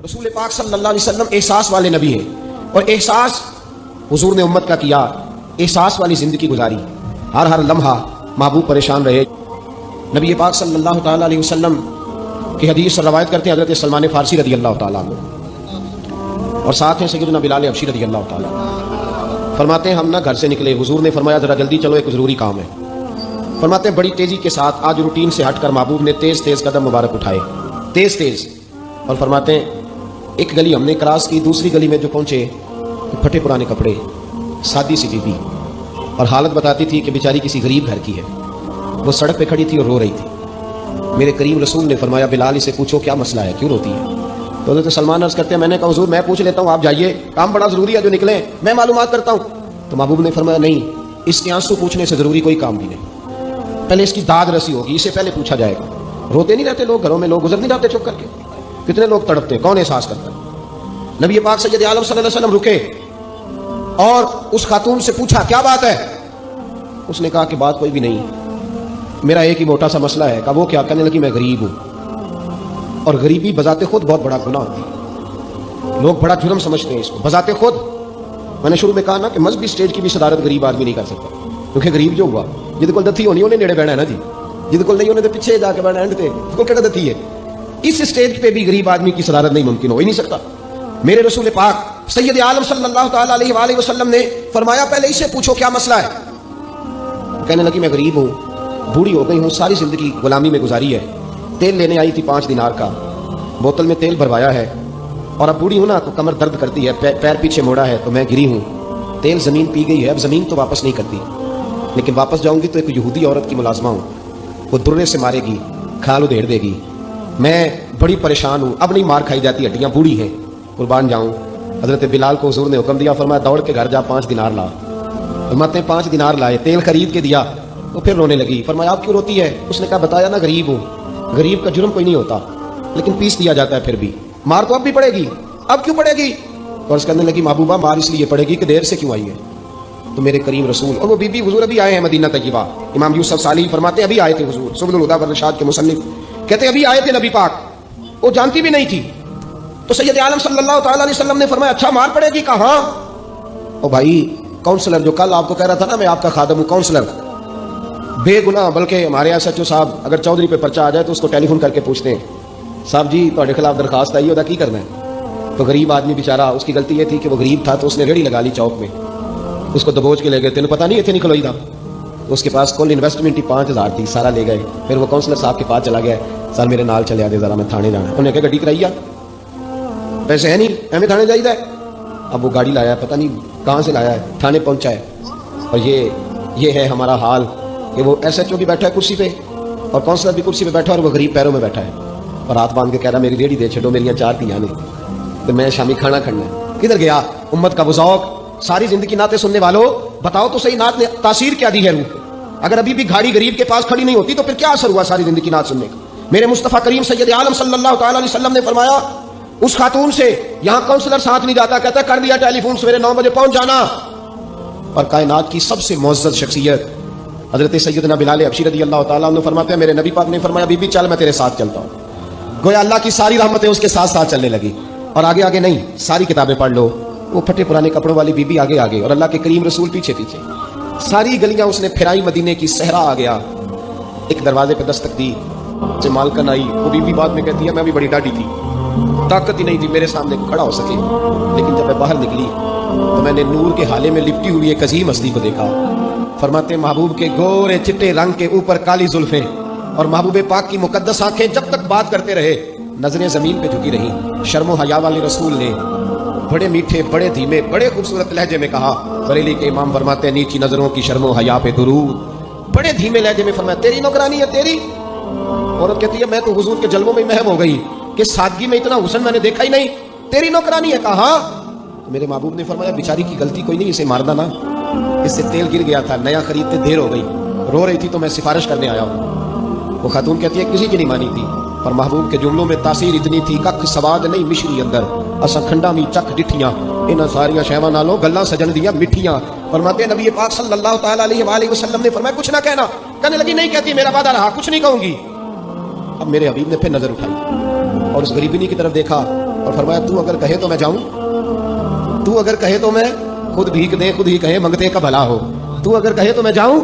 رسول پاک صلی اللہ علیہ وسلم احساس والے نبی ہیں، اور احساس حضور نے امت کا کیا، احساس والی زندگی گزاری، ہر لمحہ محبوب پریشان رہے۔ نبی پاک صلی اللہ تعالیٰ علیہ وسلم کی حدیث روایت کرتے ہیں حضرت سلمان فارسی رضی اللہ تعالیٰ عنہ، اور ساتھ ہیں سیدنا بلال حبشی رضی اللہ تعالیٰ عنہ۔ فرماتے ہیں ہم نہ گھر سے نکلے، حضور نے فرمایا ذرا جلدی چلو، ایک ضروری کام ہے۔ فرماتے ہیں بڑی تیزی کے ساتھ آج روٹین سے ہٹ کر محبوب نے تیز تیز قدم مبارک اٹھائے، تیز تیز، اور فرماتے ہیں ایک گلی ہم نے کراس کی، دوسری گلی میں جو پہنچے پھٹے پرانے کپڑے، سادی سی بیوی، اور حالت بتاتی تھی کہ بیچاری کسی غریب گھر کی ہے، وہ سڑک پہ کھڑی تھی اور رو رہی تھی۔ میرے کریم رسول نے فرمایا بلال اسے پوچھو کیا مسئلہ ہے، کیوں روتی ہے؟ تو حضرت سلمان عرض کرتے ہیں میں نے کہا حضور میں پوچھ لیتا ہوں، آپ جائیے، کام بڑا ضروری ہے جو نکلے میں معلومات کرتا ہوں۔ تو محبوب نے فرمایا نہیں، اس کے آنسو پوچھنے سے ضروری کوئی کام بھی نہیں، پہلے اس کی داد رسی ہوگی، اسے پہلے پوچھا جائے گا۔ روتے نہیں رہتے لوگ، گھروں میں لوگ گزر نہیں جاتے چپ کر کے، کتنے لوگ تڑپتے، کون احساس کرتا ہے؟ نبی پاک سید عالم صلی اللہ علیہ وسلم رکے اور اس خاتون سے پوچھا کیا بات ہے؟ اس نے کہا کہ بات کوئی بھی نہیں، میرا ایک ہی موٹا سا مسئلہ ہے۔ کہا وہ کیا؟ کہنے لگی میں غریب ہوں، اور غریبی بذات خود بہت بڑا گناہ ہوتی ہے، لوگ بڑا جرم سمجھتے ہیں اس کو بذات خود۔ میں نے شروع میں کہا نا کہ مذہبی اسٹیج کی بھی صدارت غریب آدمی نہیں کر سکتا، کیونکہ غریب جو ہوا جہد کول دتھی ہونی انہیں نیڑے بہنا ہے نا جی، جہد کول نہیں انہیں تو پیچھے جا کے بہنا اینڈ تے کو کہڑا دتھی ہے۔ اس اسٹیج پہ بھی غریب آدمی کی صدارت نہیں ممکن ہو ہی نہیں سکتا۔ میرے رسول پاک سید عالم صلی اللہ تعالیٰ علیہ وآلہ وسلم نے فرمایا پہلے اسے پوچھو کیا مسئلہ ہے۔ کہنے لگی میں غریب ہوں، بوڑھی ہو گئی ہوں، ساری زندگی غلامی میں گزاری ہے، تیل لینے آئی تھی 5 دینار کا، بوتل میں تیل بھروایا ہے، اور اب بوڑھی ہوں نا تو کمر درد کرتی ہے، پیر پیچھے موڑا ہے تو میں گری ہوں، تیل زمین پی گئی ہے، اب زمین تو واپس نہیں کرتی، لیکن واپس جاؤں گی تو ایک یہودی عورت کی ملازمہ ہوں، وہ درے سے مارے گی، کھال ادھیڑ دے گی، میں بڑی پریشان ہوں، اب نہیں مار کھائی جاتی، ہڈیاں بوڑھی ہیں، قربان جاؤں۔ حضرت بلال کو حضور نے حکم دیا، فرمایا دوڑ کے گھر جا 5 دینار لا۔ فرماتے ہیں 5 دینار لائے، تیل خرید کے دیا، وہ پھر رونے لگی۔ فرمایا آپ کیوں روتی ہے؟ اس نے کہا بتایا نا غریب ہوں، غریب کا جرم کوئی نہیں ہوتا، لیکن پیس دیا جاتا ہے، پھر بھی مار تو اب بھی پڑے گی، اب کیوں پڑے گی؟ اور اس کہنے لگی محبوبہ مار اس لیے پڑے گی کہ دیر سے کیوں آئی ہے۔ تو میرے کریم رسول، اور وہ بی بی حضور ابھی آئے ہیں مدینہ طیبہ، امام یوسف صالحی فرماتے ہیں ابھی آئے تھے حضور، سبل الہدی والرشاد کے مصنف کہتے ہیں ابھی آئے تھے نبی پاک، وہ جانتی بھی نہیں تھی۔ تو سید عالم صلی اللہ تعالیٰ علیہ وسلم نے فرمایا اچھا مار پڑے گی؟ کہاں؟ او بھائی کاؤنسلر جو کل آپ کو کہہ رہا تھا نا میں آپ کا خادم ہوں، کاؤنسلر بے گناہ، بلکہ ہمارے ایس ایچ او صاحب اگر چودھری پہ پرچہ آ جائے تو اس کو ٹیلی فون کر کے پوچھتے ہیں صاحب جی تہاڈے خلاف درخواست آئی ہے، کی کرنا ہے؟ تو غریب آدمی بیچارہ، اس کی غلطی یہ تھی کہ وہ غریب تھا تو اس نے ریڑھی لگا لی چوک میں، اس کو دبوچ کے لے گئے، تینوں پتہ نہیں اتنے نہیں کھلوئی تھا، اس کے پاس کل انویسٹمنٹ ہی 5000 تھی، سارا لے گئے۔ پھر وہ کاؤنسلر صاحب کے پاس چلا گیا، سر میرے نال چلے آدھے ذرا میں تھانے جانا ہے۔ انہوں نے کہا گڈی کرائی آ، پیسے ہے نہیں ایویں تھانے جائیے۔ اب وہ گاڑی لایا ہے، پتہ نہیں کہاں سے لایا ہے، تھانے پہنچا ہے، اور یہ ہے ہمارا حال کہ وہ ایس ایچ او بھی بیٹھا ہے کرسی پہ اور کاؤنسلر بھی کرسی پہ بیٹھا ہے، اور وہ غریب پیروں میں بیٹھا ہے، اور ہاتھ باندھ کے کہہ رہا میری ریڑھی دے چھڈو، میری 4 تھیاں نے تو میں شامی کھانا کھڑنا ہے۔ کدھر گیا امت کا وہ ذوق؟ ساری زندگی نعتیں سننے والوں بتاؤ تو صحیح، نعت نے تاثیر کیا دی ہے روح؟ اگر ابھی بھی گھاڑی غریب کے پاس کھڑی نہیں ہوتی تو پھر کیا اثر ہوا ساری زندگی نعت سننے کا؟ میرے مصطفیٰ کریم سید عالم صلی اللہ تعالیٰ علیہ وسلم نے فرمایا اس خاتون سے، یہاں کاؤنسلر ساتھ نہیں جاتا، کہتا کر دیا ٹیلی فون، سویرے 9 بجے پہنچ جانا۔ اور کائنات کی سب سے معزز شخصیت حضرت سیدنا بلال حبشی رضی اللہ تعالیٰ عنہ فرماتے ہیں میرے نبی پاک نے فرمایا بی بی چل میں تیرے ساتھ چلتا ہوں، گویا اللہ کی ساری رحمتیں اس کے ساتھ ساتھ چلنے لگی۔ اور آگے آگے نہیں، ساری کتابیں پڑھ لو، وہ پھٹے پرانے کپڑوں والی بی بی آگے آگے اور اللہ کے کریم رسول پیچھے پیچھے، ساری گلیاں اس نے پھرائی، مدینے کی صحرا آ گیا، ایک دروازے پہ دستک دی، سے مالکن آئی، وہ بی بی بعد میں کہتی ہے میں بھی بڑی ڈاڈی تھی، طاقت ہی نہیں تھی میرے سامنے کھڑا ہو سکے، لیکن جب میں باہر نکلی تو میں نے نور کے حالے میں لپٹی ہوئی ایک عظیم ہستی کو دیکھا۔ فرماتے محبوب کے گورے چٹے رنگ کے اوپر کالی زلفیں اور محبوب پاک کی مقدس آنکھیں جب تک بات کرتے رہے نظریں زمین پہ جھکی رہیں۔ شرم و حیا والے رسول نے بڑے میٹھے، بڑے دھیمے، بڑے خوبصورت لہجے میں کہا، بریلی کے امام فرماتے ہیں نیچی نظروں کی شرم و حیا پہ درود، بڑے دھیمے لہجے میں فرمایا تیری نوکرانی ہے تیری؟ عورت کہتی ہے میں تو حضور کے جلووں میں محو ہو گئی کہ سادگی میں اتنا حسن میں نے دیکھا ہی نہیں، تیری نوکرانی ہے؟ کہا تو میرے محبوب نے فرمایا بیچاری کی غلطی کوئی نہیں، اسے مارنا نا، اس سے تیل گر گیا تھا، نیا خریدتے دیر ہو گئی، رو رہی تھی تو میں سفارش کرنے آیا ہوں۔ وہ خاتون کہتی ہے کسی کی نہیں مانی تھی، پر محبوب کے جملوں میں تاثیر اتنی تھی ککھ سواد نہیں مشری اندر، اسا کھنڈا می چک ڈٹھیاں، انہاں ساریاں شیواں نالوں گلاں سجن دیاں مٹھیاں۔ فرماتے ہیں نبی پاک صلی اللہ تعالیٰ علیہ وآلہ وسلم نے فرمایا کچھ نہ کہنا، کہنے لگی نہیں کہتی، میرا وعدہ رہا، کچھ نہیں کہوں گی۔ اب میرے حبیب نے پھر نظر اٹھائی اور اس غریبنی کی طرف دیکھا اور فرمایا تو اگر کہے تو میں جاؤں, تو اگر کہے تو میں خود بھیک دے, خود ہی کہے منگتے کا بھلا ہو, تو اگر کہے تو میں جاؤں.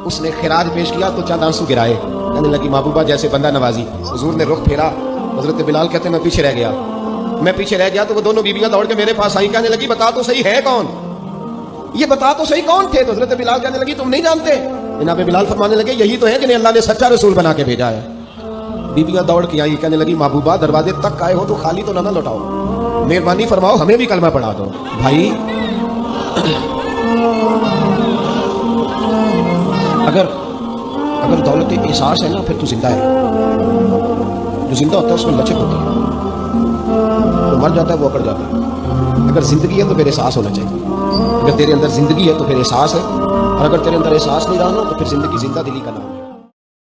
اس نے خراج پیش کیا تو چند آنسو گرائے, کہنے لگی محبوبہ جیسے بندہ نوازی. حضور نے رخ پھیرا, حضرت بلال کہتے ہیں میں پیچھے رہ گیا, میں پیچھے رہ گیا تو وہ دونوں بیویاں دوڑ کے میرے پاس آئیں, کہنے لگی بتا تو صحیح ہے کون, یہ بتا تو صحیح کون تھے. تو حضرت بلال کہنے لگی تم نہیں جانتے. جناب بلال فرمانے لگے یہی تو ہے جنہیں اللہ نے سچا رسول بنا کے بھیجا ہے. بیویاں دوڑ کے آئی, کہنے لگی محبوبہ دروازے تک آئے ہو تو خالی تو نہ لوٹاؤ, مہربانی فرماؤ ہمیں بھی کلمہ پڑھا دو. بھائی اگر دولت احساس ہے نا پھر تو زندہ ہے. جو زندہ ہوتا ہے اس میں لچک ہوتی ہے, جو مر جاتا ہے وہ اکڑ جاتا ہے. اگر زندگی ہے تو پھر احساس ہونا چاہیے. اگر تیرے اندر زندگی ہے تو پھر احساس ہے, اور اگر تیرے اندر احساس نہیں رہا نا تو پھر زندگی زندہ دلی کا نام ہے.